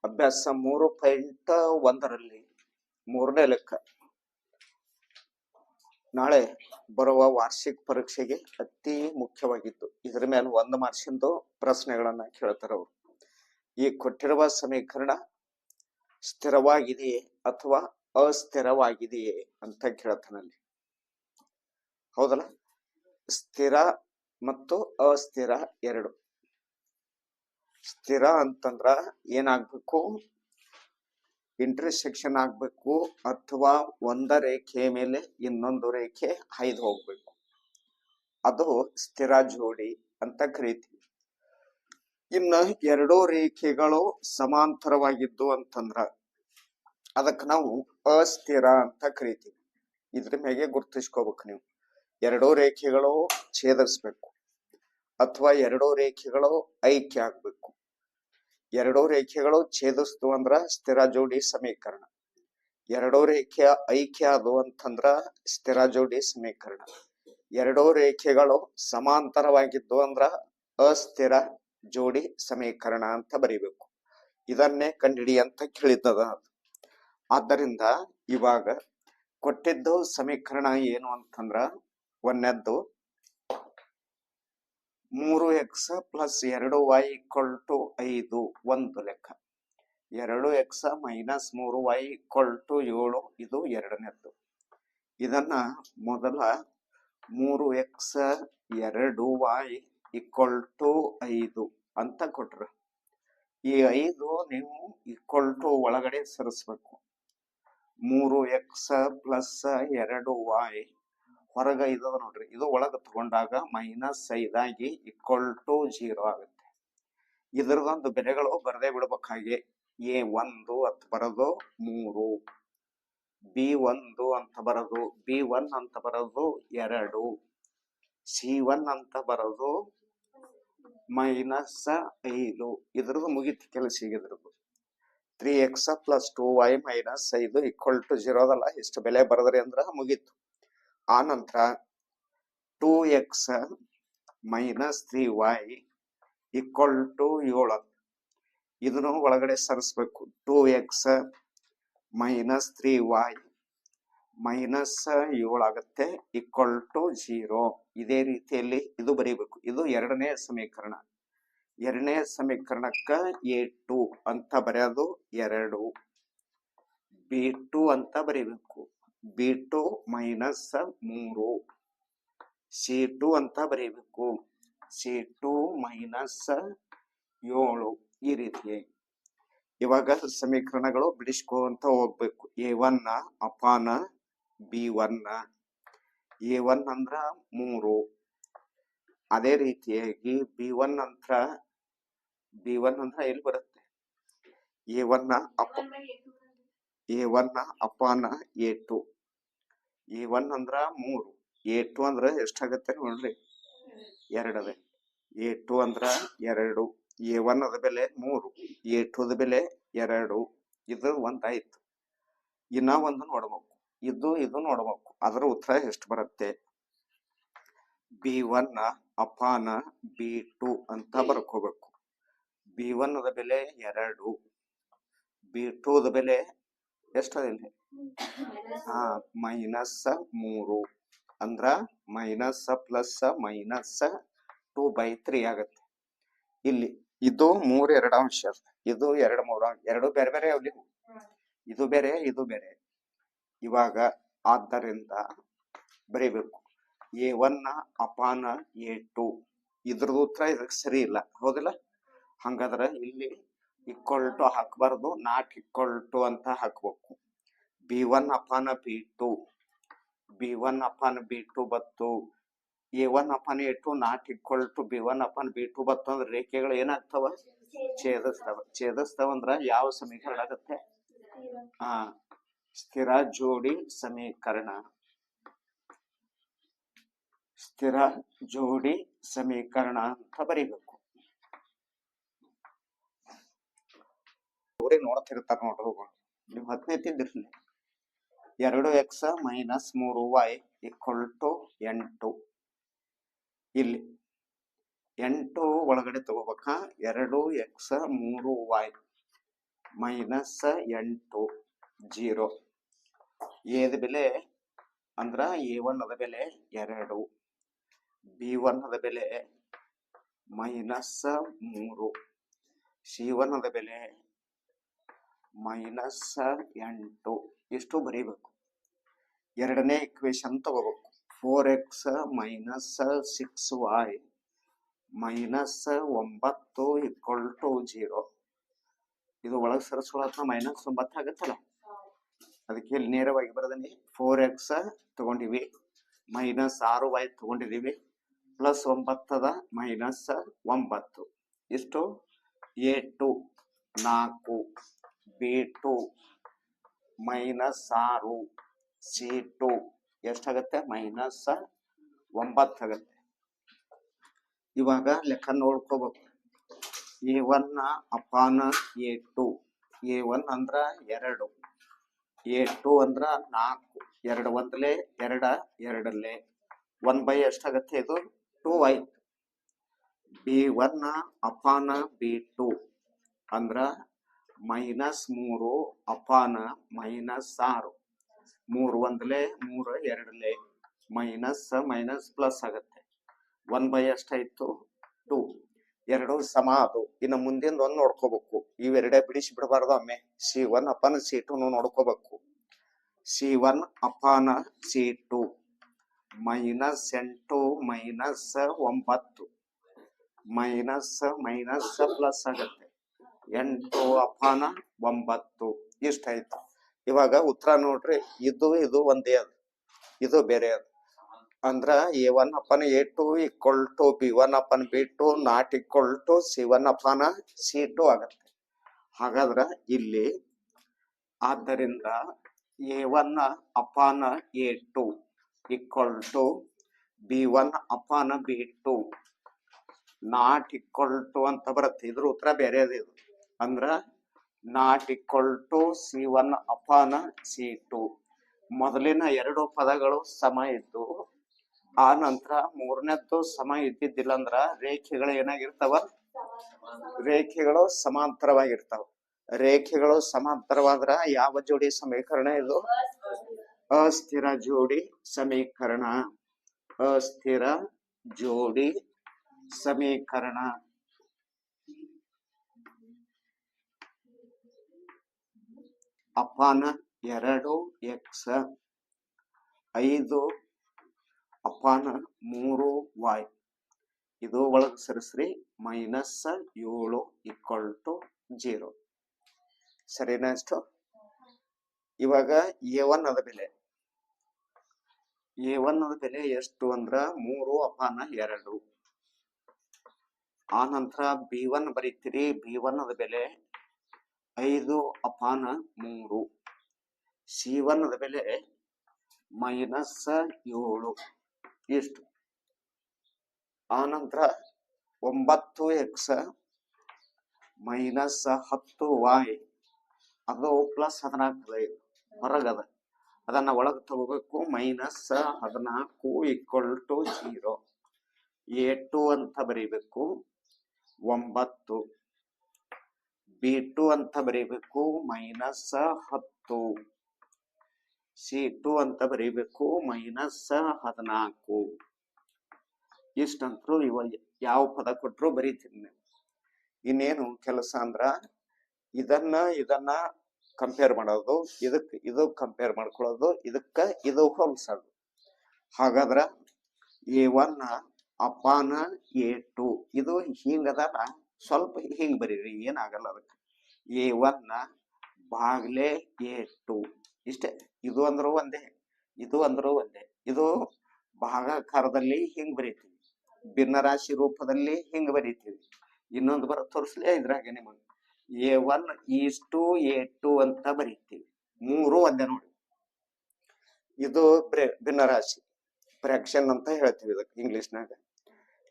ಅಭ್ಯಾಸ 3.1ರಲ್ಲಿ ಮೂರನೇ ಲೆಕ್ಕ. ನಾಳೆ ಬರುವ ವಾರ್ಷಿಕ ಪರೀಕ್ಷೆಗೆ ಅತಿ ಮುಖ್ಯವಾಗಿತ್ತು. ಇದರ ಮೇಲೆ 1 ಮಾರ್ಕ್ಸಿಂದು ಪ್ರಶ್ನೆಗಳನ್ನ ಕೇಳ್ತಾರ ಅವರು. ಈ ಕೊಟ್ಟಿರುವ ಸಮೀಕರಣ ಸ್ಥಿರವಾಗಿದೆಯೇ ಅಥವಾ ಅಸ್ಥಿರವಾಗಿದೆಯೇ ಅಂತ ಕೇಳ್ತಾನಲ್ಲಿ. ಹೌದಲ್ಲ? ಸ್ಥಿರ ಮತ್ತು ಅಸ್ಥಿರ ಎರಡು. ಸ್ಥಿರ ಅಂತಂದ್ರ ಏನಾಗ್ಬೇಕು? ಇಂಟರ್ಸೆಕ್ಷನ್ ಆಗ್ಬೇಕು ಅಥವಾ ಒಂದ ರೇಖೆ ಮೇಲೆ ಇನ್ನೊಂದು ರೇಖೆ ಹಾಯ್ದು ಹೋಗ್ಬೇಕು. ಅದು ಸ್ಥಿರ ಜೋಡಿ ಅಂತ ಕರಿತೀವಿ. ಇನ್ನ ಎರಡೂ ರೇಖೆಗಳು ಸಮಾಂತರವಾಗಿದ್ದು ಅಂತಂದ್ರ ಅದಕ್ಕೆ ನಾವು ಅಸ್ಥಿರ ಅಂತ ಕರಿತೀವಿ. ಇದ್ರ ಮೇಲೆ ಗುರ್ತಿಸ್ಕೋಬೇಕು ನೀವು. ಎರಡೂ ರೇಖೆಗಳು ಛೇದಿಸ್ಬೇಕು ಅಥವಾ ಎರಡೂ ರೇಖೆಗಳು ಐಕ್ಯ ಆಗ್ಬೇಕು. ಎರಡೂ ರೇಖೆಗಳು ಛೇದಿಸ್ತು ಅಂದ್ರ ಸ್ಥಿರ ಜೋಡಿ ಸಮೀಕರಣ. ಎರಡೂ ರೇಖೆಯ ಐಕ್ಯ ಅದು ಅಂತಂದ್ರ ಸ್ಥಿರ ಜೋಡಿ ಸಮೀಕರಣ. ಎರಡೂ ರೇಖೆಗಳು ಸಮಾಂತರವಾಗಿದ್ದು ಅಂದ್ರ ಅಸ್ಥಿರ ಜೋಡಿ ಸಮೀಕರಣ ಅಂತ ಬರೀಬೇಕು. ಇದನ್ನೇ ಕಂಡಿಡಿ ಅಂತ ಕೇಳಿದ್ದದ. ಆದ್ದರಿಂದ ಇವಾಗ ಕೊಟ್ಟಿದ್ದು ಸಮೀಕರಣ ಏನು ಅಂತಂದ್ರ ಒಂದನೇದ್ದು 3x + 2y = 5 ಒಂದು ಲೆಕ್ಕ. 2x - 3y = 7 ಇದು ಎರಡನೇದ್ದು. ಇದನ್ನ ಮೊದಲ 3x 2y = 5 ಅಂತ ಕೊಟ್ರ. ಈ 5 ನೀವು = ಒಳಗಡೆ ಸರಿಸ್ಬೇಕು. 3x + 2y ಹೊರಗ ಇದು ನೋಡ್ರಿ, ಇದು ಒಳಗ ತಗೊಂಡಾಗ -5 ಆಗಿ = 0 ಆಗುತ್ತೆ. ಇದ್ರದೊಂದು ಬೆಲೆಗಳು ಬರದೇ ಬಿಡ್ಬೇಕಾಗಿ A1 ಅಂತ ಬರೋದು 3, B1 ಅಂತ ಬರೋದು, B1 ಅಂತ ಬರೋದು 2, C1 ಅಂತ ಬರೋದು -5. ಇದ್ರದ್ದು ಮುಗಿತು ಕೆಲಸ. ಈಗ ಇದ್ರದ್ದು 3x + 2y - 5 = 0 ಅದಲ್ಲ. ಇಷ್ಟು ಬೆಲೆ ಬರದ್ರಿ ಅಂದ್ರ ಮುಗೀತು. ಆ ನಂತರ 2x - 3y = 7. ಇದನ್ನು ಒಳಗಡೆ ಸರಿಸ್ಬೇಕು. 2x - 3y -7 ಆಗುತ್ತೆ = 0. ಇದೇ ರೀತಿಯಲ್ಲಿ ಇದು ಬರೀಬೇಕು. ಇದು ಎರಡನೇ ಸಮೀಕರಣ. ಎರಡನೇ ಸಮೀಕರಣಕ್ಕ A2 ಅಂತ ಬರೆಯೋದು 2, B2 ಅಂತ ಬರೀಬೇಕು. B2 - 3, C2 ಅಂತ ಬರೀಬೇಕು. C2 - 7 ಈ ರೀತಿ. ಇವಾಗ ಸಮೀಕರಣಗಳು ಬಿಡಿಸ್ಕೊಂತ ಹೋಗ್ಬೇಕು. A1 ಅಪಾನ B1. A1 ಅಂದ್ರ 3. ಅದೇ ರೀತಿಯಾಗಿ B1 ಅಂದ್ರ ಎಲ್ಲಿ ಬರುತ್ತೆ? A1 ಅಪಾನ A2. A1 ಅಂದ್ರ 3, A2 ಅಂದ್ರ ಎಷ್ಟಾಗತ್ತೆ ನೋಡ್ರಿ? 2. A2 ಅಂದ್ರ 2. A1 ಅದ ಬೆಲೆ 3, A2 ದ ಬೆಲೆ 2. ಇದು ಒಂದಾಯ್ತು. ಇನ್ನ ಒಂದು ನೋಡ್ಬೇಕು. ಇದು ನೋಡ್ಬೇಕು. ಅದರ ಉತ್ತರ ಎಷ್ಟು ಬರುತ್ತೆ? B1 ಅಪಾನ B2 ಅಂತ ಬರ್ಕೋಬೇಕು. B1 ದ ಬೆಲೆ 2, B2 ದ ಬೆಲೆ ಎಷ್ಟದಿಲ್ಲ? -3 ಅಂದ್ರ -+- ಆಗತ್ತೆ. ಇಲ್ಲಿ ಇದು 3 2 ಅಂಶ, ಇದು 2 3 ಎರಡು ಬೇರೆ ಬೇರೆ ಅವಲಿ. ಇದು ಬೇರೆ, ಇದು ಬೇರೆ. ಇವಾಗ ಆದ್ದರಿಂದ ಬರೀಬೇಕು A1 ಅಪಾನ A2. ಇದ್ರದ್ದು ಉತ್ತರ ಇದಕ್ಕೆ ಸರಿ ಇಲ್ಲ, ಹೌದಿಲ್ಲ? ಹಂಗಾದ್ರ ಇಲ್ಲಿ = ಹಾಕಬಾರ್ದು, = ಅಂತ ಹಾಕ್ಬೇಕು. B1 ಅಪಾನ B2, B1 ಅಪಾನ B2 ಬತ್ತು. A1 ಅಪಾನ A2 = B1 ಅಪಾನ B2 ಬತ್ತು ಅಂದ್ರೆ ರೇಖೆಗಳು ಏನಾಗ್ತಾವ? ಛೇದಿಸ್ತಾವ ಅಂದ್ರ ಯಾವ ಸಮೀಕರಣ ಆಗತ್ತೆ? ಸ್ಥಿರ ಜೋಡಿ ಸಮೀಕರಣ. ಸ್ಥಿರ ಜೋಡಿ ಸಮೀಕರಣ ಅಂತ ಬರೀಬೇಕು. ಅವ್ರಿಗೆ ನೋಡ್ತಿರ್ತಾರ ನೋಡ್ರಿ, ನೀವು 10ನೇ ತಿಂದಿರ್ಲಿ. 2x - 3y = 8. ಇಲ್ಲಿ 8 ಒಳಗಡೆ ತಗೋಬೇಕ. 2x 3y -8 0. ಎದ ಬೆಲೆ ಅಂದ್ರ A1 ಅದ ಬೆಲೆ 2, B1 ಅದ ಬೆಲೆ -3, C1 ಅದ ಬೆಲೆ -8. ಇಷ್ಟು ಬರೀಬೇಕು. ಎರಡನೇ ಇಕ್ವೇಶನ್ ತಗೋಬೇಕು. 4x - 6y -9 = 0. ಇದು ಒಳಗೆ ಸರಿಸೋಳತ್ತ -9 ಆಗತ್ತಲ್ಲ, ಅದಕ್ಕೆ ಇಲ್ಲಿ ನೇರವಾಗಿ ಬರದನಿ. 4x ತಗೊಂಡಿವಿ, -6y ತಗೊಂಡಿದೀವಿ, +9 ಅದ, -9. ಇಷ್ಟು A2 4, B2 -6, C2 ಎಷ್ಟಾಗತ್ತೆ? -9 ಆಗತ್ತೆ. ಇವಾಗ ಲೆಕ್ಕ ನೋಡ್ಕೋಬೇಕು. A1/A2. A1 ಅಂದ್ರ 2, A2 ಅಂದ್ರ 4, 2 ಒಂದಲೇ 2, 2 1/, ಎಷ್ಟಾಗತ್ತೆ? ಇದು 2 ಆಯ್ತು. B1/B2 ಅಂದ್ರ -3/-6, 3 ಒಂದಲೇ 3, 2 ಮೈನಸ್ ಪ್ಲಸ್ ಆಗತ್ತೆ. 1/, ಎಷ್ಟಾಯ್ತು? 2. ಎರಡು ಸಮ ಅದು. ಇನ್ನು ಮುಂದಿನ ಒಂದು ನೋಡ್ಕೋಬೇಕು. ಇವೆರಡೇ ಬಿಡಿಸಿ ಬಿಡಬಾರ್ದು. ಒಮ್ಮೆ C1/C2 ನೋಡ್ಕೋಬೇಕು. C1/C2 -8 -9 ಪ್ಲಸ್ ಆಗತ್ತೆ. 8/9 ಇಷ್ಟಾಯ್ತು. ಇವಾಗ ಉತ್ತರ ನೋಡ್ರಿ. ಇದು ಒಂದೇ ಅದು, ಇದು ಬೇರೆ ಅದು. ಅಂದ್ರ A1/A2 = B1/B2 ≠ C1/C2 ಆಗತ್ತೆ. ಹಾಗಾದ್ರ ಇಲ್ಲಿ ಆದ್ದರಿಂದ A1/A2 = B1/B2 ≠ ಅಂತ ಬರುತ್ತೆ. ಇದ್ರ ಉತ್ತರ ಬೇರೆ ಅದು. ಇದು ಅಂದ್ರ ≠ C1/C2. ಮೊದಲಿನ ಎರಡು ಪದಗಳು ಸಮ ಇದ್ದು, ಆ ನಂತರ ಮೂರನೇದ್ದು ಸಮ ಇದ್ದಿದ್ದಿಲ್ಲ ಅಂದ್ರ ರೇಖೆಗಳು ಏನಾಗಿರ್ತಾವ? ರೇಖೆಗಳು ಸಮಾಂತರವಾಗಿರ್ತಾವ. ರೇಖೆಗಳು ಸಮಾಂತರವಾದ್ರ ಯಾವ ಜೋಡಿ ಸಮೀಕರಣ ಇದು? ಅಸ್ಥಿರ ಜೋಡಿ ಸಮೀಕರಣ. ಅಸ್ಥಿರ ಜೋಡಿ ಸಮೀಕರಣ. (2x 5/3y) ಇದು ಒಳಗೆ ಸರಿಸ್ರಿ. -7 = 0. ಸರಿನಾ? ಇಷ್ಟು. ಇವಾಗ A1 ಅದ ಬೆಲೆ ಎಷ್ಟು ಅಂದ್ರ 3/2. ಆ ನಂತರ B1 ಬರೀತೀರಿ. B1 ಅದ ಬೆಲೆ 5/3. C1 ಅದ ಬೆಲೆ -7. ಇಷ್ಟು. ಆ ನಂತರ 9x - 10y ಅದು +14 ಹೊರಗದ. ಅದನ್ನ ಒಳಗೆ ತಗೋಬೇಕು. -14 = 0. A2 ಅಂತ ಬರೀಬೇಕು 9. B2 ಅಂತ ಬರೀಬೇಕು -10. C2 ಅಂತ ಬರೀಬೇಕು -14. ಇಷ್ಟಂತರೂ ಇವ ಯಾವ ಪದ ಕೊಟ್ಟರು ಬರೀತೀನಿ. ಇನ್ನೇನು ಕೆಲಸ ಅಂದ್ರ ಇದನ್ನ ಕಂಪೇರ್ ಮಾಡೋದು, ಇದು ಕಂಪೇರ್ ಮಾಡ್ಕೊಳ್ಳೋದು, ಇದು ಹೋಲಿಸೋದು. ಹಾಗಾದ್ರ A1/A2 ಇದು ಹಿಂಗದಲ್ಲ, ಸ್ವಲ್ಪ ಹಿಂಗ್ ಬರೀರಿ, ಏನಾಗಲ್ಲ ಅದಕ್ಕೆ. A1/A2 ಇಷ್ಟೇ. ಇದು ಅಂದ್ರೂ ಒಂದೇ, ಇದು ಅಂದ್ರೂ ಒಂದೇ. ಇದು ಭಾಗಾಕಾರದಲ್ಲಿ ಹಿಂಗ್ ಬರೀತೀವಿ, ಭಿನ್ನರಾಶಿ ರೂಪದಲ್ಲಿ ಹಿಂಗ್ ಬರೀತೀವಿ. ಇನ್ನೊಂದು ತೋರಿಸ್ಲೇ ಇದ್ರಾಗ ನಿಮಗೆ. A1:A2 ಅಂತ ಬರೀತೀವಿ. 3 ಒಂದೇ ನೋಡಿ. ಇದು ಭಿನ್ನರಾಶಿ, ಫ್ರಾಕ್ಷನ್ ಅಂತ ಹೇಳ್ತೀವಿ ಇದಕ್ಕೆ ಇಂಗ್ಲಿಷ್ನಾಗ.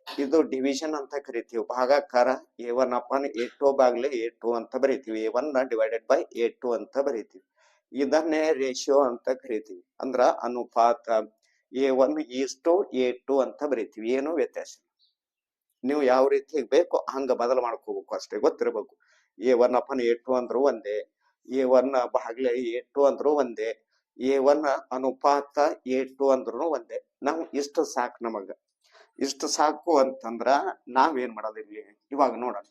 ಇದು ಡಿವಿಷನ್ ಅಂತ ಕರಿತೀವಿ. ಭಾಗಾಕಾರ A1/A2 ಅಂತ ಬರೀತೀವಿ. A1/A2 ಅಂತ ಬರೀತೀವಿ. ಇದನ್ನೇ ರೇಷಿಯೋ ಅಂತ ಕರಿತೀವಿ. ಅಂದ್ರ ಅನುಪಾತ. A1:A2 ಅಂತ ಬರೀತೀವಿ. ಏನು ವ್ಯತ್ಯಾಸ. ನೀವು ಯಾವ ರೀತಿ ಬೇಕೋ ಹಂಗ ಬದಲು ಮಾಡ್ಕೋಬೇಕು ಅಷ್ಟೇ, ಗೊತ್ತಿರಬೇಕು. A1 ಅಪನ್ A2 ಅಂದ್ರು ಒಂದೇ, A1 ಭಾಗ್ಲೆ A2 ಅಂದ್ರು ಒಂದೇ, A1 ಅನುಪಾತ A2 ಅಂದ್ರು ಒಂದೇ. ನಾವು ಇಷ್ಟು ಸಾಕು, ನಮಗ ಇಷ್ಟು ಸಾಕು ಅಂತಂದ್ರ ನಾವೇನ್ ಮಾಡೋದು ಇಲ್ಲಿ ಇವಾಗ ನೋಡೋಣ.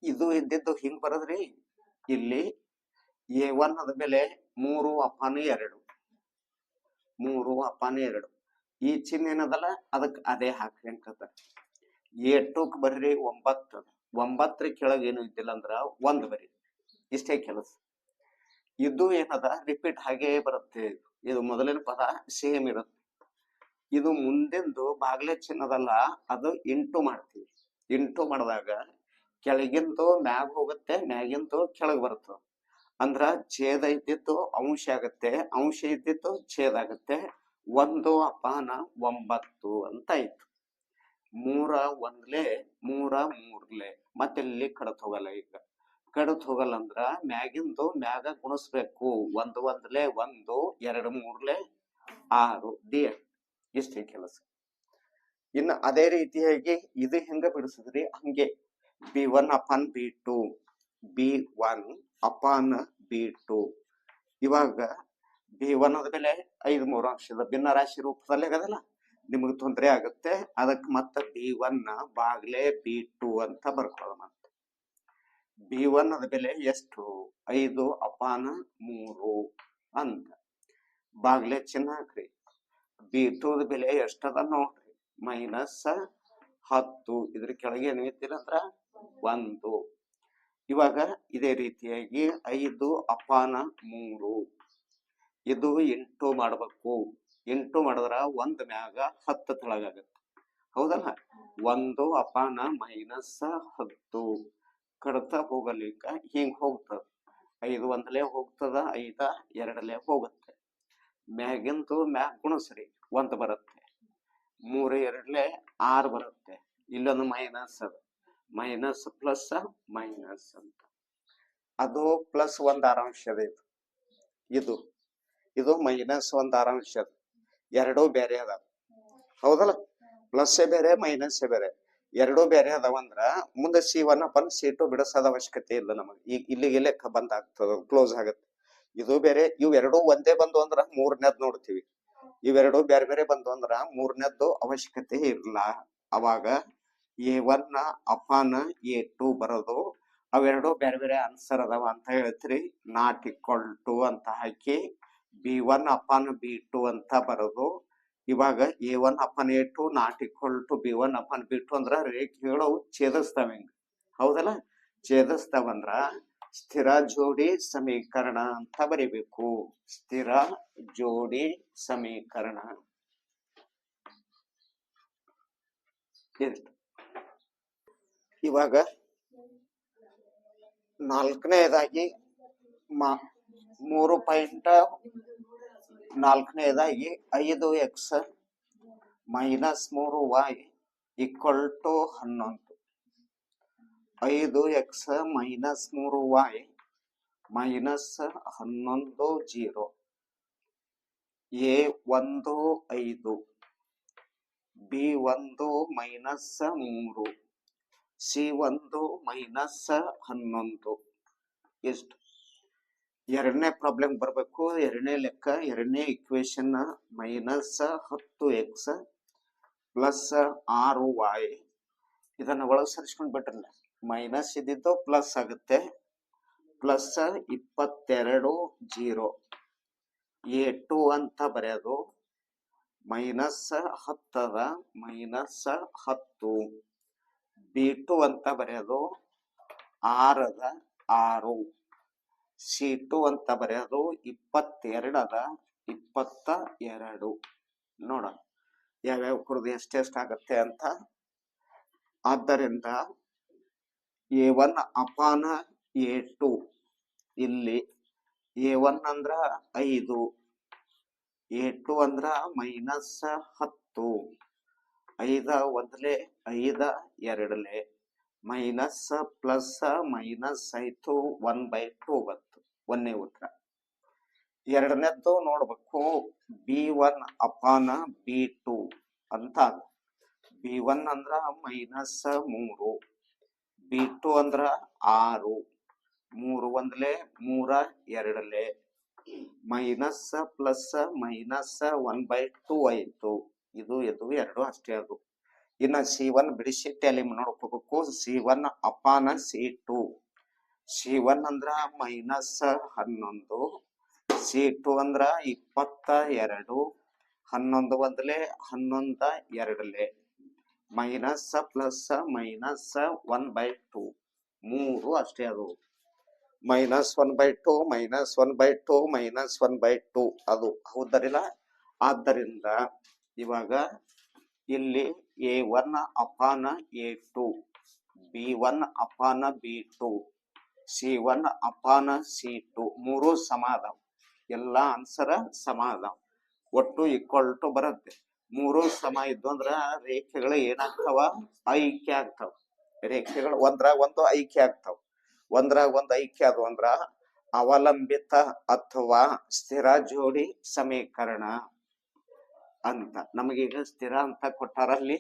ಇದು ಇದ್ದಿದ್ದು ಹಿಂಗ್ ಬರದ್ರಿ. ಇಲ್ಲಿ A1 ಅದ ಬೆಲೆ 3/2, 3/2. ಈ ಚಿಹ್ನೆ ಏನದಲ್ಲ ಅದಕ್ಕೆ ಅದೇ ಹಾಕ್ರಿ ಅಂತ. A2 ಬರ್ರಿ 9, 9 ಕೆಳಗೆ ಏನು ಇದ್ದಿಲ್ಲ ಅಂದ್ರ 1 ಬರಿ, ಇಷ್ಟೇ ಕೆಲಸ. ಇದು ಏನದ ರಿಪೀಟ್ ಹಾಗೆ ಬರುತ್ತೆ. ಇದು ಮೊದಲಿನ ಪದ ಸೇಮ್ ಇರುತ್ತೆ. ಇದು ಮುಂದಿಂದು ಬಾಗ್ಲೆ ಚಿನ್ನದಲ್ಲ, ಅದು ಇಂಟು ಮಾಡ್ತೀವಿ. ಇಂಟು ಮಾಡಿದಾಗ ಕೆಳಗಿಂದು ಮ್ಯಾಗ ಹೋಗುತ್ತೆ, ಮ್ಯಾಗಿಂದು ಕೆಳಗ್ ಬರುತ್ತೆ. ಅಂದ್ರ ಛೇದ ಇದ್ದಿದ್ದು ಅಂಶ ಆಗತ್ತೆ, ಅಂಶ ಇದ್ದಿದ್ದು ಛೇದ ಆಗತ್ತೆ. 1/9 ಅಂತ ಆಯ್ತು. 3 1 3 3 ಮತ್ತೆ ಇಲ್ಲಿ ಕಡತ್ ಹೋಗಲ್ಲ. ಈಗ ಕಡತ್ ಹೋಗಲ್ಲ ಅಂದ್ರ ಮ್ಯಾಗಿಂದು ಮ್ಯಾಗ ಗುಣಿಸ್ಬೇಕು. 1 1 1, 2 3 6 ಡಿ. ಇಷ್ಟೇ ಕೆಲಸ. ಇನ್ನು ಅದೇ ರೀತಿಯಾಗಿ ಇದು ಹೆಂಗ ಬಿಡಿಸಿದ್ರಿ ಹಂಗೆ B1 upon B2, B1 upon B2. ಇವಾಗ B1 ಅದ ಬೆಲೆ 5 ಅಂಶದ ಭಿನ್ನ ರಾಶಿ ರೂಪದಲ್ಲಿ ಆಗದಲ್ಲ, ನಿಮಗೆ ತೊಂದರೆ ಆಗುತ್ತೆ. ಅದಕ್ಕೆ ಮತ್ತೆ B1 ಬಾಗ್ಲೆ B2 ಅಂತ ಬರ್ಕೊಳ್ಳೋಣ. B1 ಅದ ಬೆಲೆ ಎಷ್ಟು? 5/3 ಅಂತ ಬಾಗ್ಲೆ ಚಿಹ್ನೆ ಹಾಕ್ರಿ. B2 ದ ಬೆಲೆ ಎಷ್ಟದ ನೋಡ್ರಿ, -10. ಇದ್ರ ಕೆಳಗೆ ಏನು ಇದ್ದಿಲ್ಲ ಅಂದ್ರ 1. ಇವಾಗ ಇದೇ ರೀತಿಯಾಗಿ 5/3 ಇದು ಇಂಟು ಮಾಡ್ಬೇಕು. ಇಂಟು ಮಾಡಿದ್ರ 1 ಮ್ಯಾಗ 10 ತೆಳಗಾಗತ್ತೆ, ಹೌದಲ್ಲ. 1/-10 ಕಡತ ಹೋಗಲಿಕ್ಕ ಹಿಂಗ್ ಹೋಗ್ತದ. 5 1 ಹೋಗ್ತದ, 5 2 ಹೋಗುತ್ತೆ. ಮ್ಯಾಗಿಂದು ಮ್ಯಾಗ ಗುಣಸ್ರಿ 1 ಬರುತ್ತೆ, 3 2 6 ಬರುತ್ತೆ. ಇಲ್ಲೊಂದು ಮೈನಸ್ ಅದ, ಮೈನಸ್ ಪ್ಲಸ್ ಮೈನಸ್ ಅಂತ. ಅದು +1/6 ಇದು. ಇದು ಇದು -1/6. ಎರಡೂ ಬೇರೆ ಅದಾವ, ಹೌದಲ್ಲ. ಪ್ಲಸ್ ಬೇರೆ ಮೈನಸ್ ಬೇರೆ, ಎರಡೂ ಬೇರೆ ಅದಾವಂದ್ರ ಮುಂದೆ C1 ಅಪಾನ್ C2 ಬಿಡಿಸೋದ ಅವಶ್ಯಕತೆ ಇಲ್ಲ ನಮಗೆ. ಈಗ ಇಲ್ಲಿಗೆ ಲೆಕ್ಕ ಬಂದ್ ಆಗ್ತದ, ಕ್ಲೋಸ್ ಆಗತ್ತೆ. ಇದು ಬೇರೆ, ಇವೆರಡೂ ಒಂದೇ ಬಂದು ಅಂದ್ರ 3ನೇದ್ ನೋಡ್ತೀವಿ. ಇವೆರಡು ಬೇರೆ ಬೇರೆ ಬಂದು ಅಂದ್ರ 3ನೇದ್ದು ಅವಶ್ಯಕತೆ ಇರಲ್ಲ. ಅವಾಗ A1 ಅಪಾನ್ A2 ಬರೋದು. ಅವೆರಡು ಬೇರೆ ಬೇರೆ ಆನ್ಸರ್ ಅದಾವ ಅಂತ ಹೇಳ್ತೀರಿ. ನಾಟ್ ಈಕ್ವಲ್ ಟು ಅಂತ ಹಾಕಿ B1 ಅಪಾನ್ B2 ಅಂತ ಬರೋದು. ಇವಾಗ A1 upon A2 not equal to B1 upon B2 ಅಂದ್ರ ರೇಖೆಗಳು ಛೇದಿಸ್ತಾವ, ಹಿಂಗ, ಹೌದಲ್ಲ. ಛೇದಿಸ್ತಾವಂದ್ರ ಸ್ಥಿರ ಜೋಡಿ ಸಮೀಕರಣ ಅಂತ ಬರಿಬೇಕು. ಸ್ಥಿರ ಜೋಡಿ ಸಮೀಕರಣ. ಇವಾಗ 4ನೇದಾಗಿ 3.4ನೇದಾಗಿ 5x - 3y equal to 11. 5x - 3y -11 0. A15 B1 -3 C1 -11. ಎಷ್ಟು? ಎರಡನೇ ಪ್ರಾಬ್ಲಮ್ ಬರ್ಬೇಕು. ಎರಡನೇ ಲೆಕ್ಕ, ಎರಡನೇ ಇಕ್ವೇಶನ್ -10x + 6y. ಇದನ್ನ ಒಳಗೆ ಸರಿಸ್ಕೊಂಡ್ ಬಿಟ್ರಲ್ಲ, ಮೈನಸ್ ಇದ್ದಿದ್ದು ಪ್ಲಸ್ ಆಗುತ್ತೆ. +22 0. A2 ಅಂತ ಬರೆಯೋದು -10 -10. B2 ಅಂತ ಬರೆಯೋದು 6 C2 ಅಂತ ಬರೆಯೋದು 22 ನೋಡ ಯಾವ್ಯಾವ ಕುರ್ದು ಎಷ್ಟೆಷ್ಟಾಗತ್ತೆ ಅಂತ. ಆದ್ದರಿಂದ A1 ಅಪಾನ A2, ಇಲ್ಲಿ A1 ಅಂದ್ರ 5, A2 ಅಂದ್ರ -10. 5 1 5 2 ಮೈನಸ್ ಪ್ಲಸ್ ಮೈನಸ್ ಆಯ್ತು, 1/2 ಬಂತು. ಒಂದೇ ಉತ್ತರ. ಎರಡನೇದ್ದು ನೋಡ್ಬೇಕು, B1 ಅಪಾನ B2 ಅಂತ. B1 ಅಂದ್ರ -3, B2 ಅಂದ್ರ 6 3 ಒಂದ್ಲೆ 3 2ಲೆ ಮೈನಸ್ ಪ್ಲಸ್ ಮೈನಸ್ 1/2 ಆಯ್ತು. ಇದು ಎರಡು ಅಷ್ಟೇ ಅದು. ಇನ್ನ C1 ಬಿಡಿಸಿ ಟ್ಯಾಲಿ ನೋಡ್ಕೋಬೇಕು. C1 ಅಪಾನ C2. C1 ಅಂದ್ರ ಮೈನಸ್ 11, C2 ಅಂದ್ರ 22, 11 ಒಂದ್ಲೆ 11 2ಲೆ ಮೈನಸ್ ಪ್ಲಸ್ ಮೈನಸ್ 1/2 3 ಅಷ್ಟೇ ಅದು. ಮೈನಸ್ 1/2 ಮೈನಸ್ 1/2 ಮೈನಸ್ 1/2 ಅದು ಹೌದರಿಲ್ಲ. ಆದ್ದರಿಂದ ಇವಾಗ ಇಲ್ಲಿ A1 ಅಪಾನ A2, B1 ಅಪಾನ B2, C1 ಅಪಾನ C2 ಮೂರು ಸಮ ಅದಾವ. ಎಲ್ಲ ಆನ್ಸರ್ ಸಮ ಅದಾವ. ಒಟ್ಟು ಈಕ್ವಲ್ ಟು ಬರುತ್ತೆ. ಮೂರು ಸಮ ಇದ್ದು ಅಂದ್ರ ರೇಖೆಗಳು ಏನಾಗ್ತಾವ? ಐಕ್ಯ ಆಗ್ತಾವ. ರೇಖೆಗಳು ಒಂದ್ರಾಗ ಒಂದು ಐಕ್ಯ ಆಗ್ತಾವ. ಒಂದ್ರಾಗ ಒಂದು ಐಕ್ಯ ಅದು ಅಂದ್ರ ಅವಲಂಬಿತ ಅಥವಾ ಸ್ಥಿರ ಜೋಡಿ ಸಮೀಕರಣ ಅಂತ. ನಮಗೀಗ ಸ್ಥಿರ ಅಂತ ಕೊಟ್ಟಾರಲ್ಲಿ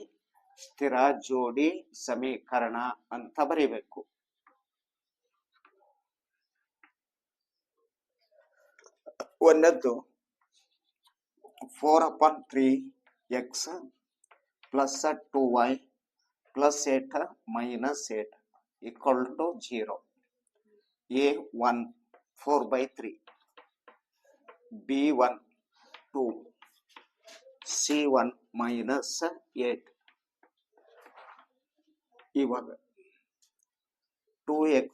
ಸ್ಥಿರ ಜೋಡಿ ಸಮೀಕರಣ ಅಂತ ಬರೀಬೇಕು. ಒಂದದ್ದು 4/3x plus 2y plus 8 minus 8 equal to 0. A1 4/3, B1 2, C1 minus 8. ಇವಾಗ 2x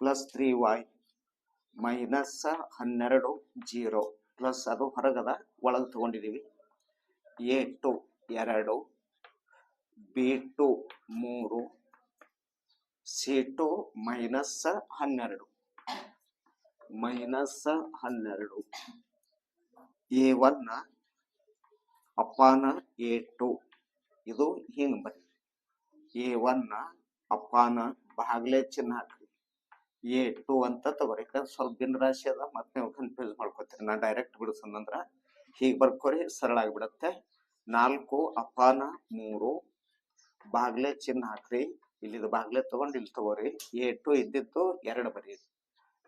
plus 3y minus 12 0 plus ಅದು ಹೊರಗದ ಒಳಗೆ ತಗೊಂಡಿದೀವಿ. A2 2, B2 3, C2 minus 12 minus 12. A1 ಅಪಾನ A2 ಇದು ಹಿಂಗ್ ಬರಿ. A1 ಅಪಾನ ಬಾಗ್ಲೆ ಚಿಹ್ನೆ ಹಾಕ್ರಿ, A2 ಅಂತ ತಗೋರಿ. ಸ್ವಲ್ಪ ಭಿನ್ನರಾಶಿ ಅದ, ಮತ್ತೆ ನೀವು ಕನ್ಫ್ಯೂಸ್ ಮಾಡ್ಕೋತೀರಿ. ನಾ ಡೈರೆಕ್ಟ್ ಬಿಡಿಸಂದ್ರ ಹೀಗೆ ಬರ್ಕೋರಿ, ಸರಳ ಆಗಿಬಿಡತ್ತೆ. 4 ಅಪಾನ 3 ಬಾಗ್ಲೆ ಚಿಹ್ನೆ ಹಾಕ್ರಿ. ಇಲ್ಲಿದು ಬಾಗ್ಲೆ ತಗೊಂಡು ಇಲ್ಲಿ ತಗೋರಿ. A2 ಇದ್ದಿದ್ದು 2 ಬರೀ.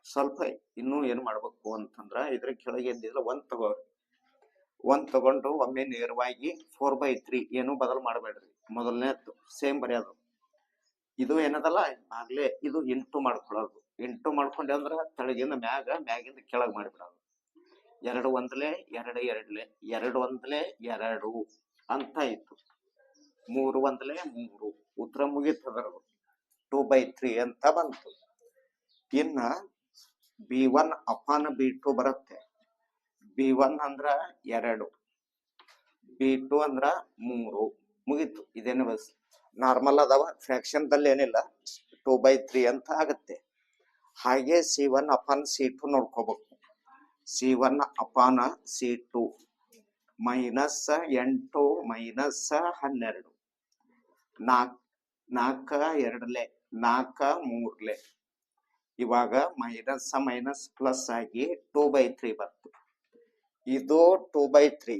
ಸ್ವಲ್ಪ ಇನ್ನೂ ಏನ್ ಮಾಡ್ಬೇಕು ಅಂತಂದ್ರ ಇದ್ರ ಕೆಳಗೆ ಎದ್ದಿದ್ರೆ 1 ತಗೋರಿ. 1 ತಗೊಂಡು ಒಮ್ಮೆ ನೇರವಾಗಿ 4/3 ಏನು ಬದಲು ಮಾಡಬೇಡ್ರಿ. ಮೊದಲನೇದ್ದು ಸೇಮ್ ಬರೆಯೋದು. ಇದು ಏನದಲ್ಲ ಆಗ್ಲೇ ಇದು ಇಂಟು ಮಾಡ್ಕೊಳ್ಳೋದು. ಇಂಟು ಮಾಡ್ಕೊಂಡೆ ಅಂದ್ರ ತಳಗಿಂದ ಮ್ಯಾಗ, ಮ್ಯಾಗಿಂದ ಕೆಳಗ್ ಮಾಡಿಬಿಡೋದು. 2 ಒಂದ್ಲೆ 2 2ಲೆ 2 ಒಂದ್ಲೆ 2 ಅಂತ ಆಯ್ತು. 3 ಒಂದ್ಲೆ 3 ಉತ್ತರ ಮುಗಿತದರದು. 2/3 ಅಂತ ಬಂತು. ಇನ್ನ B1 ಅಪಾನ B2 ಬರುತ್ತೆ. B1 ಅಂದ್ರ 2, B2 ಅಂದ್ರ 3 ಮುಗಿತು. ಇದೇನು ಬಸ್ ನಾರ್ಮಲ್ ಅದಾವ, ಫ್ರಾಕ್ಷನ್ ದಲ್ಲಿ ಏನಿಲ್ಲ. 2/3 ಅಂತ ಆಗತ್ತೆ. ಹಾಗೆ C1 ಅಪಾನ C2 ನೋಡ್ಕೋಬೇಕು. C1 ಅಪಾನ C2 ಮೈನಸ್ 8 ಮೈನಸ್ 12 4 2ಲೆ 4 3ಲೆ ಇವಾಗ ಮೈನಸ್ ಮೈನಸ್ ಪ್ಲಸ್ ಆಗಿ 2/3 ಬಂತು. ಇದು 2/3,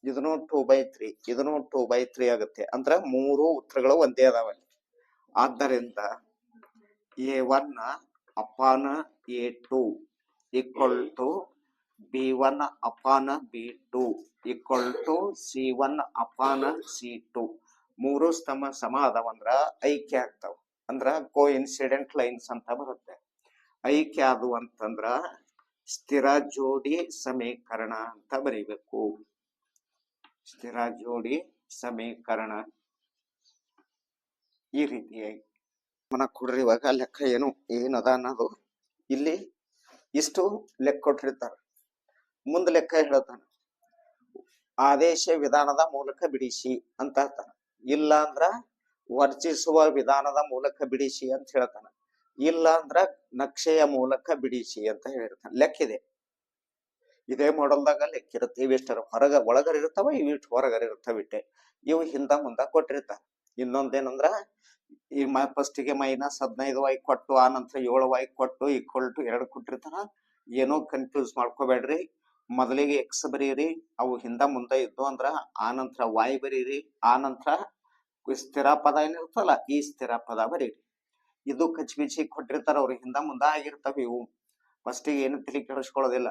ಇದನ್ನು 2/3, ಇದನ್ನು 2/3 ಆಗುತ್ತೆ. ಅಂದ್ರ ಮೂರು ಉತ್ತರಗಳು ಒಂದೇ ಅದಾವಲ್ಲಿ. ಆದ್ದರಿಂದ A1 ಅಪಾನ A2 ಈಕ್ವಲ್ ಟು B1 ಅಪಾನ B2 ಈಕ್ವಲ್ ಟು C1 ಅಪಾನ C2. ಮೂರು ಸಮ ಅದಾವಂದ್ರ ಐಕ್ಯ ಆಗ್ತಾವ. ಅಂದ್ರ ಕೋ ಇನ್ಸಿಡೆಂಟ್ ಲೈನ್ಸ್ ಅಂತ ಬರುತ್ತೆ. ಐಕ್ಯ ಅದು ಅಂತಂದ್ರ ಸ್ಥಿರ ಜೋಡಿ ಸಮೀಕರಣ ಅಂತ ಬರೀಬೇಕು. ಸ್ಥಿರ ಜೋಡಿ ಸಮೀಕರಣ ಈ ರೀತಿಯಾಗಿ ಮನ ಕೊಡ್ರಿ. ಇವಾಗ ಲೆಕ್ಕ ಏನದ ಅನ್ನೋದು ಇಲ್ಲಿ ಇಷ್ಟು ಲೆಕ್ಕ ಕೊಟ್ಟಿರ್ತಾರ. ಮುಂದ್ ಲೆಕ್ಕ ಹೇಳ್ತಾನ, ಆದೇಶ ವಿಧಾನದ ಮೂಲಕ ಬಿಡಿಸಿ ಅಂತ ಹೇಳ್ತಾನ. ಇಲ್ಲ ಅಂದ್ರ ವರ್ಜಿಸುವ ವಿಧಾನದ ಮೂಲಕ ಬಿಡಿಸಿ ಅಂತ ಹೇಳ್ತಾನ. ಇಲ್ಲ ಅಂದ್ರ ನಕ್ಷೆಯ ಮೂಲಕ ಬಿಡಿಸಿ ಅಂತ ಹೇಳಿರ್ತಾನೆ. ಲೆಕ್ಕಿದೆ, ಇದೇ ಮಾಡಲ್ದಾಗ ಲೆಕ್ಕಿರುತ್ತೆ. ಇವಿಷ್ಟರ ಒಳಗರ ಇರ್ತಾವ, ಇವಿಷ್ಟು ಹೊರಗರ ಇರ್ತಾವಿಟ್ಟೆ. ಇವು ಹಿಂದ ಮುಂದ ಕೊಟ್ಟಿರ್ತಾರ. ಇನ್ನೊಂದೇನಂದ್ರ ಈ ಫಸ್ಟಿಗೆ ಮೈನಸ್ 15y ಕೊಟ್ಟು ಆ ನಂತರ 7y ಕೊಟ್ಟು ಈಕ್ವಲ್ ಟು 2 ಕೊಟ್ಟಿರ್ತಾರ. ಏನೋ ಕನ್ಫ್ಯೂಸ್ ಮಾಡ್ಕೋಬೇಡ್ರಿ. ಮೊದಲಿಗೆ ಎಕ್ಸ್ ಬರೀರಿ, ಅವು ಹಿಂದ ಮುಂದೆ ಇದ್ದು ಅಂದ್ರ ಆ ನಂತರ y ಬರೀರಿ, ಆ ನಂತರ ಸ್ಥಿರ ಪದ ಏನಿರ್ತಲ್ಲ ಈ ಸ್ಥಿರ ಪದ ಬರೀರಿ. ಇದು ಕಚ್ಬಿಚ್ಚಿ ಕೊಟ್ಟಿರ್ತಾರ ಅವ್ರಿಗೆ, ಹಿಂದ ಮುಂದ ಆಗಿರ್ತಾವ ಇವು. ಫಸ್ಟ್ ಏನು ತಲೆ ಕೆಡಿಸ್ಕೊಳ್ಳೋದಿಲ್ಲ.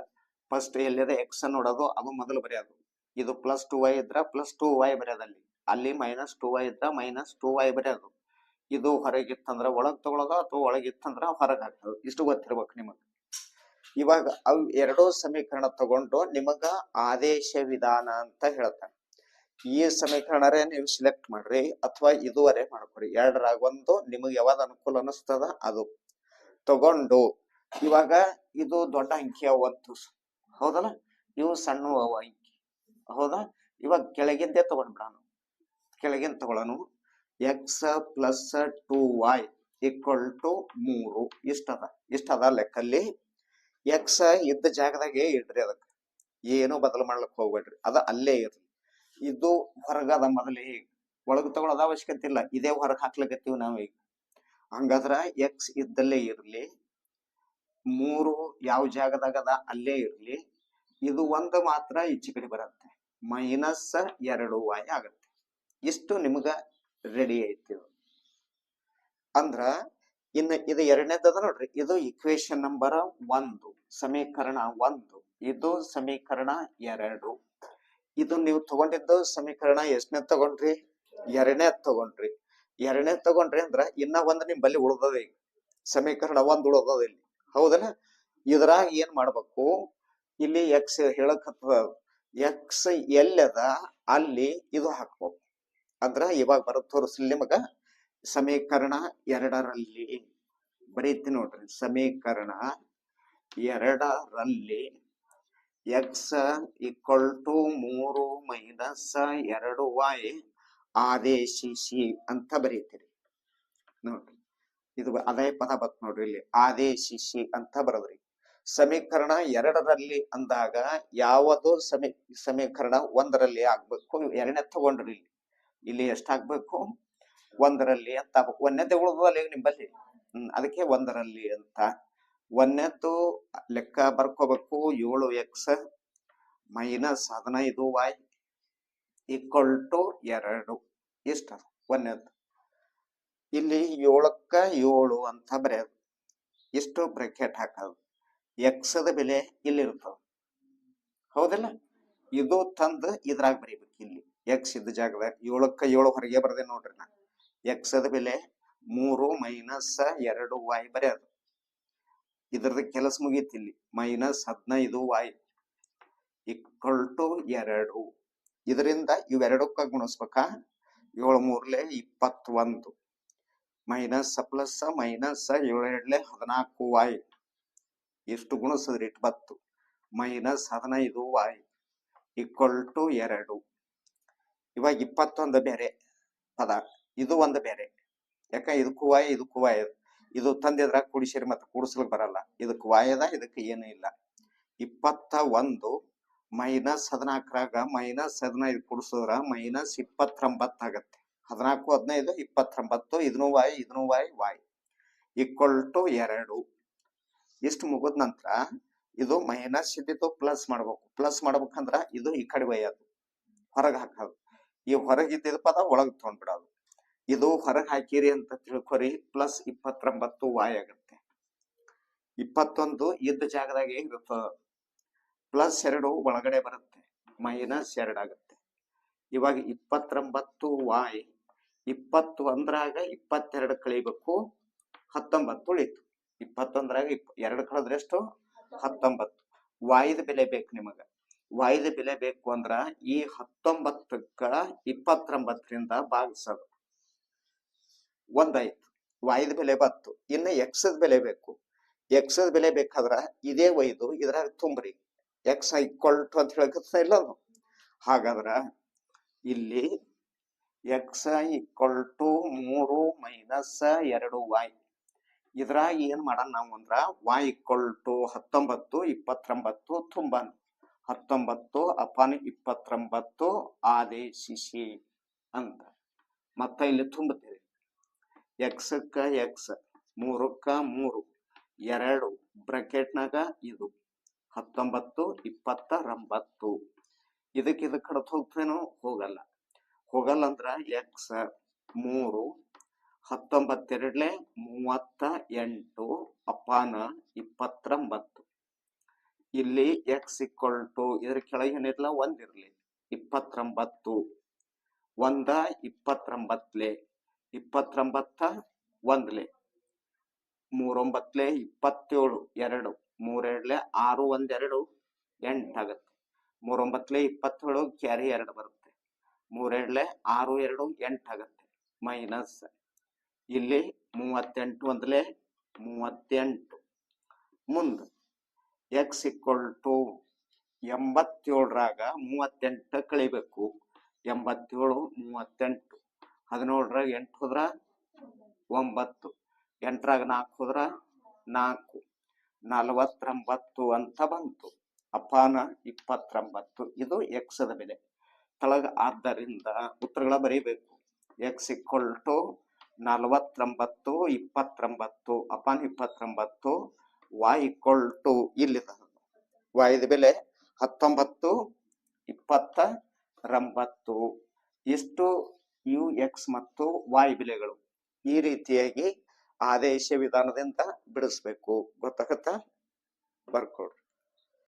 ಫಸ್ಟ್ ಎಲ್ಲಿದೆ ಎಕ್ಸ್ ನೋಡೋದು, ಅದು ಮೊದಲು ಬರೆಯೋದು. ಇದು +2y ಇದ್ರ +2y ಬರೆಯೋದಲ್ಲಿ, ಅಲ್ಲಿ -2y ಇದ್ರ -2y ಬರೆಯೋದು. ಇದು ಹೊರಗಿತ್ತಂದ್ರ ಒಳಗ್ ತಗೊಳ್ಳೋದು ಅಥವಾ ಒಳಗಿತ್ತಂದ್ರ ಹೊರಗ್ ಹಾಕೋದು. ಇಷ್ಟು ಗೊತ್ತಿರ್ಬೇಕು ನಿಮಗ್. ಇವಾಗ ಅವ್ ಎರಡೂ ಸಮೀಕರಣ ತಗೊಂಡು ನಿಮಗ ಆದೇಶ ವಿಧಾನ ಅಂತ ಹೇಳ್ತಾರೆ. ಈ ಸಮೀಕರಣರೇ ನೀವು ಸಿಲೆಕ್ಟ್ ಮಾಡ್ರಿ ಅಥವಾ ಇದುವರೆ ಮಾಡ್ಕೊರಿ, ಎರಡರಾಗ ಒಂದು ನಿಮಗೆ ಯಾವ್ದು ಅನುಕೂಲ ಅನಿಸ್ತದ ಅದು ತಗೊಂಡು. ಇವಾಗ ಇದು ದೊಡ್ಡ ಅಂಕಿ ಅವತ್ತು, ಹೌದಲ್ಲ, ಇವು ಸಣ್ಣ ಅವ ಅಂಕಿ, ಹೌದಾ. ಇವಾಗ ಕೆಳಗಿಂದೇ ತಗೊಂಡ್ಬಿಡೋಣ. ಕೆಳಗಿಂದ ತಗೊಳ್ಳೋಣ. x+2y = 3 ಇಷ್ಟದ ಲೆಕ್ಕಲ್ಲಿ. ಎಕ್ಸ್ ಇದ್ದ ಜಾಗದಾಗೆ ಇಡ್ರಿ, ಅದಕ್ಕೆ ಏನು ಬದಲು ಮಾಡ್ಲಿಕ್ಕೆ ಹೋಗ್ಬೇಡ್ರಿ, ಅದ ಅಲ್ಲೇ ಇರ್ಲಿ. ಇದು ಹೊರಗದ ಮೊದಲೇ, ಒಳಗ್ ತಗೊಳ್ಳೋದ ಅವಶ್ಯಕತೆ ಇಲ್ಲ, ಇದೇ ಹೊರಗ್ ಹಾಕ್ಲಿಕತ್ತೀವಿ ನಾವೀಗ. ಹಂಗಾದ್ರ ಎಕ್ಸ್ ಇದ್ದಲ್ಲೇ ಇರ್ಲಿ, 3 ಯಾವ ಜಾಗದಾಗದ ಅಲ್ಲೇ ಇರ್ಲಿ. ಇದು ಒಂದು ಮಾತ್ರ ಈಚೆ ಕಡೆ ಬರುತ್ತೆ, -2y ಆಗತ್ತೆ. ಇಷ್ಟು ನಿಮ್ಗ ರೆಡಿ ಐತಿ. ಅಂದ್ರ ಇನ್ನು ಇದು ಎರಡನೇದದ ನೋಡ್ರಿ, ಇದು ಇಕ್ವೇಶನ್ ನಂಬರ್ 1, ಸಮೀಕರಣ 1. ಇದು ಸಮೀಕರಣ 2. ಇದು ನೀವು ತಗೊಂಡಿದ್ದು ಸಮೀಕರಣ ಎಷ್ಟನೇ ತಗೊಂಡ್ರಿ? ಎರಡನೇ ತಗೊಂಡ್ರಿ. ಎರಡನೇ ತಗೊಂಡ್ರಿ ಅಂದ್ರ ಇನ್ನ ಒಂದ್ ನಿಮ್ ಬಲ್ಲಿ ಉಳ್ದದ. ಈಗ ಸಮೀಕರಣ 1 ಉಳ್ದದ ಇಲ್ಲಿ, ಹೌದಲ್ಲ. ಇದ್ರಾಗ ಏನ್ ಮಾಡ್ಬೇಕು, ಇಲ್ಲಿ ಎಕ್ಸ್ ಹೇಳಕತ್ತದ, ಎಕ್ಸ್ ಎಲ್ಲದ ಅಲ್ಲಿ ಇದು ಹಾಕ್ಬೇಕು. ಅಂದ್ರ ಇವಾಗ ಬರೋದ್ ತೋರಿಸ್ಲಿ ನಿಮಗ. ಸಮೀಕರಣ 2ರಲ್ಲಿ ಬರೀತಿ ನೋಡ್ರಿ. ಸಮೀಕರಣ 2ರಲ್ಲಿ x = 3 - 2y ಆದೇಶಿಸಿ ಅಂತ ಬರೀತೀರಿ ನೋಡ್ರಿ. ಇದು ಅದೇ ಪದ ಬತ್ ನೋಡ್ರಿ, ಇಲ್ಲಿ ಆದೇಶಿಸಿ ಅಂತ ಬರದ್ರಿ. ಸಮೀಕರಣ 2ರಲ್ಲಿ ಅಂದಾಗ ಯಾವುದು ಸಮೀಕರಣ 1ರಲ್ಲಿ ಆಗ್ಬೇಕು. ಎರಡನೇ ತಗೊಂಡ್ರಿ, ಇಲ್ಲಿ ಎಷ್ಟಾಗ್ಬೇಕು? 1ರಲ್ಲಿ ಅಂತ. ಒಂದನೇದೇ ಉಳ್ದಲ್ಲ ಈಗ ನಿಂಬಲ್ಲಿ, ಅದಕ್ಕೆ 1ರಲ್ಲಿ ಅಂತ. ಒಂದನೇದ್ದು ಲೆಕ್ಕ ಬರ್ಕೋಬೇಕು. 7x - 15y = 2 ಇಷ್ಟ ಒಂದನೇದ್ದು. ಇಲ್ಲಿ 7ಕ್ಕ 7 ಅಂತ ಬರೆಯೋದು, ಇಷ್ಟು ಬ್ರಾಕೆಟ್ ಹಾಕೋದು. ಎಕ್ಸದ ಬೆಲೆ ಇಲ್ಲಿ ಇರ್ತದ, ಹೌದಲ್ಲ. ಇದು ತಂದು ಇದ್ರಾಗ ಬರೀಬೇಕು. ಇಲ್ಲಿ ಎಕ್ಸ್ ಇದ್ದ ಜಾಗದಾಗ 7ಕ್ಕ 7 ಹೊರಗೆ ಬರ್ದೆ ನೋಡ್ರಿ. ನಾ ಎಕ್ಸದ ಬೆಲೆ 3 - 2y ಬರೆಯೋದು. ಇದ್ರದ ಕೆಲಸ ಮುಗೀತಿ. ಇಲ್ಲಿ -15y = 2. ಇದರಿಂದ ಇವೆರಡಕ್ಕ ಗುಣಿಸ್ಬೇಕಾ? 7 3 21 ಮೈನಸ್ ಪ್ಲಸ್ ಮೈನಸ್ 7 14y ಎಷ್ಟು ಗುಣಿಸಿದ್ರಿ 20 -15y = 2. ಇವಾಗ 21 ಬೇರೆ ಪದ, ಇದು ಒಂದು ಬೇರೆ. ಯಾಕ ಇದಕ್ಕೂ y ಇದಕ್ಕೂ y, ಇದು ತಂದಿದ್ರಾಗ ಕೂಡಿಸಿರಿ ಮತ್ತೆ ಕೂಡಿಸ್ಲಿಕ್ ಬರಲ್ಲ. ಇದಕ್ಕೆ y ಅದ, ಇದಕ್ಕೆ ಏನು ಇಲ್ಲ. 21 -14ರಾಗ -15 ಕೂಡಿಸಿದ್ರ -29 ಆಗತ್ತೆ. 14 15 29, ಇದನ್ನು y ಇದನ್ನು y = 2. ಇಷ್ಟು ಮುಗಿದ ನಂತರ ಇದು ಮೈನಸ್ ಇದ್ದಿದ್ದು ಪ್ಲಸ್ ಮಾಡ್ಬೇಕು. ಪ್ಲಸ್ ಮಾಡ್ಬೇಕಂದ್ರ ಇದು ಈ ಕಡೆ ಒಯ್ಯೋದು, ಹೊರಗೆ ಹಾಕೋದು. ಈ ಹೊರಗಿದ್ದ ಪದ ಒಳಗ್ ತಗೊಂಡ್ಬಿಡೋದು. ಇದು ಹೊರಗೆ ಹಾಕಿರಿ ಅಂತ ತಿಳ್ಕೊರಿ. +29y ಆಗತ್ತೆ. 21 ಇದ್ದ ಜಾಗದಾಗ ಇರ್ತದ, +2 ಒಳಗಡೆ ಬರುತ್ತೆ, -2 ಆಗತ್ತೆ. ಇವಾಗ 29y 21ರಾಗ 22 ಕಳಿಬೇಕು, 19 ಉಳಿತು. 21ರಾಗ 2 ಕಳೆದ್ರೆ ಎಷ್ಟು? 19. ವಾಯ್ದ ಬೆಲೆ ಬೇಕು ನಿಮಗ. ವಾಯ್ದ ಬೆಲೆ ಬೇಕು ಅಂದ್ರ ಈ 19ಕ್ಕ 29ರಿಂದ ಭಾಗಿಸೋದು. ಒಂದಾಯ್ತು, ವಾಯ್ದ ಬೆಲೆ ಬತ್ತು. ಇನ್ನು ಎಕ್ಸದ ಬೆಲೆ ಬೇಕು. ಎಕ್ಸದ ಬೆಲೆ ಬೇಕಾದ್ರ ಇದೇ ಒಯ್ದು ಇದ್ರಾಗ ತುಂಬ್ರಿ. ಎಕ್ಸ್ = ಅಂತ ಹೇಳಕತ್ತ ಇಲ್ಲ. ಹಾಗಾದ್ರ ಇಲ್ಲಿ x = 3 - 2y. ಇದ್ರಾಗ ಏನ್ ಮಾಡೋಣ ನಾವು ಅಂದ್ರ y = 19 29 ತುಂಬಾನ 19/29 ಆದೇಶಿಸಿ ಅಂತ ಮತ್ತೆ ಇಲ್ಲಿ ತುಂಬುತ್ತೇವೆ. ಎಕ್ಸ್ಕ್ಕ ಎಕ್ಸ್, 3ಕ್ಕ 3, 2 ಬ್ರಾಕೆಟ್ನಾಗ ಇದು 19 29. ಇದಕ್ಕೆ ಕಡತ್ ಹೋಗ್ತೇನೋ? ಹೋಗಲ್ಲ. ಹೋಗಲ್ಲ ಅಂದ್ರ ಎಕ್ಸ್ 3 19 38 ಅಪಾನ 29. ಇಲ್ಲಿ ಎಕ್ಸ್ ಇಕ್ವಲ್ ಟು ಇದ್ರ ಕೆಳಗೇನಿರಲ್ಲ ಒಂದಿರ್ಲಿ 29 ಒಂದ 29 ಒಂದ್ಲೆ 3 9 27 2 3 2 6 1 2 8 ಆಗುತ್ತೆ. 3 9 27 ಕ್ಯಾರಿ 2 ಬರುತ್ತೆ. 3 2 6 2 8 ಆಗುತ್ತೆ ಮೈನಸ್ ಇಲ್ಲಿ 38 ಒಂದ್ಲೆ 38 ಮುಂದೆ ಎಕ್ಸ್ ಇಕ್ವಲ್ ಟು 87ರಾಗ 38 ಕಳಿಬೇಕು. 87 38 17ರಾಗ 8 ಹೋದ್ರ 9 8ರಾಗ 4 ಹೋದ್ರ 4 49 ಅಂತ ಬಂತು ಅಪಾನ 29. ಇದು ಎಕ್ಸ್ ದ ಬೆಲೆ ತಳಗ. ಆದ್ದರಿಂದ ಉತ್ತರಗಳ ಬರೀಬೇಕು. ಎಕ್ಸ್ ಇಕ್ವಲ್ ಟು 49 29 ಅಪಾನ 29 y ಇಕ್ವಲ್ ಟು ಇಲ್ಲಿ y ದ ಬೆಲೆ 19 29. ಇಷ್ಟು ಯು ಎಕ್ಸ್ ಮತ್ತು y ಬೆಲೆಗಳು. ಈ ರೀತಿಯಾಗಿ ಆದೇಶ ವಿಧಾನದಿಂದ ಬಿಡಿಸ್ಬೇಕು. ಗೊತ್ತಾಗತ್ತಾ? ಬರ್ಕೊಡ್ರಿ.